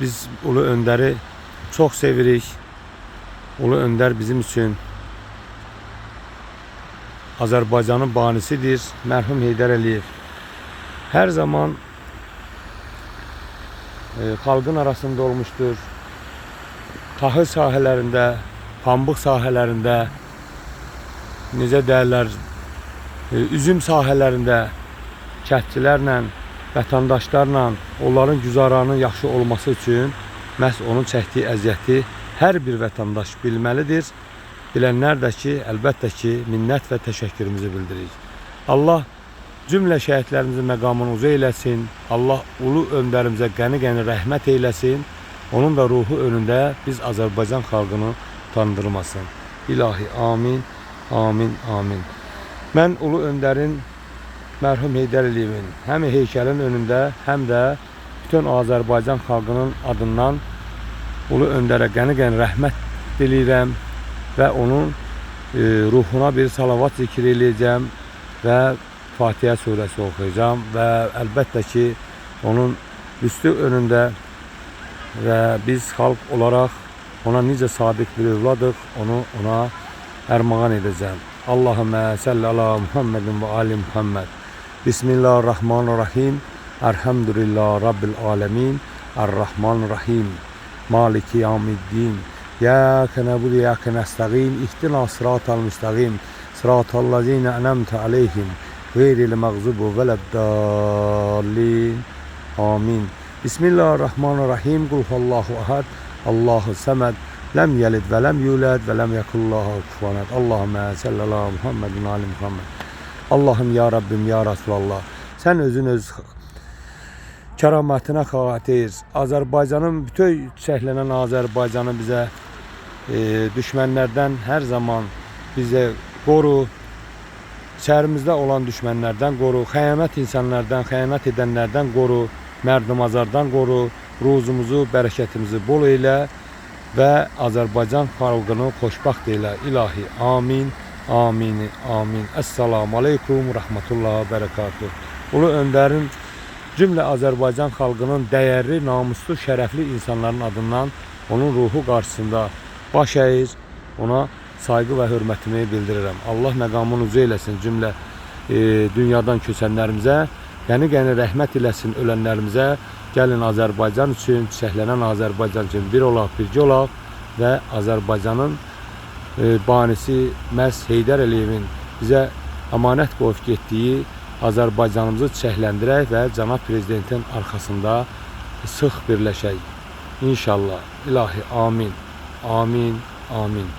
biz Ulu Önderi çok sevirik. Ulu Önder bizim için Azərbaycanın banisidir. Mərhum Heydər Əliyev her zaman xalqın arasında olmuştur. Tahıl sahələrində, pambıq sahələrində, necə deyirlər, üzüm sahələrində kəndçilərlə, vətəndaşlarla onların güzaranın yaxşı olması üçün məhz onun çəkdiyi əziyyəti hər bir vətəndaş bilməlidir. Bilənlər də ki, əlbəttə ki, minnət və təşəkkürümüzü bildiririk. Allah cümlə şəhidlərimizin məqamını uca eyləsin. Allah Ulu Öndərimizə qəni-qəni rəhmət eyləsin. Onun da ruhu önündə biz Azərbaycan xalqını utandırmasın. İlahi, amin, amin, amin. Mən Ulu Öndərin, mərhum Heydər Əliyevin həm heykəlin önündə, həm də bütün Azərbaycan xalqının adından Ulu Öndərə qəni-qəni rəhmət diləyirəm və onun ruhuna bir salavat zikr eləyəcəm və Fatihə surəsi oxuyacağım və əlbəttə ki, onun üstü önündə və biz xalq olaraq ona necə sadiq bir övladıq, ona ərmağan edəcəm. Allahümme salli ala Muhammedin və ali Muhammed. Bismillahirrahmanirrahim. Elhamdülillah Rabbil alemin. Errahmanirrahim. Maliki yevmiddin. İyyâke na'budu ve iyyâke nestaîn. İhdina sıratal müstakîm. Sıratallezîne en'amte aleyhim. Gayril mağzubi veleddâllîn. Amin. Bismillahirrahmanirrahim. Kul huvallahu ahad. Allahu samed. Lem yelid ve lem yulad ve lem yekullahu kufuven ahad. Allahümme salli ala Muhammedin ali Muhammed. Allah'ım ya Rabbim ya Resulallah. Sen özün öz kəramətinə xatir. Azərbaycanın bütün çəklənən Azərbaycanı bizə düşmənlərdən hər zaman bizə qoru. İçərimizdə olan düşmənlərdən qoru. Xəyanət insanlardan, xəyanət edənlərdən qoru. Mərdimazardan qoru. Ruzumuzu, bərəkətimizi bol eylə və Azərbaycan xalqını xoşbaxt eylə. İlahi, amin, amin, amin. Esselamu aleykum, rahmetullah, berekatuhu. Ulu Öndərin cümlə Azərbaycan xalqının dəyərli, namuslu, şərəfli insanların adından onun ruhu qarşısında baş əyir, ona sayğı və hörmətimi bildirirəm. Allah məqamını uca eləsin cümlə dünyadan köçənlərimizə, qəni-qəni rəhmət eləsin ölənlərimizə. Gəlin Azərbaycan üçün, çiçəklənən Azərbaycan üçün bir olaq, bircə olaq və Azərbaycanın banisi məhz Heydər Əliyevin bizə əmanət qoyub getdiyi Azərbaycanımızı çiçəkləndirək və cənab prezidentin arxasında sıx birləşək. İnşallah. İlahi, amin, amin, amin.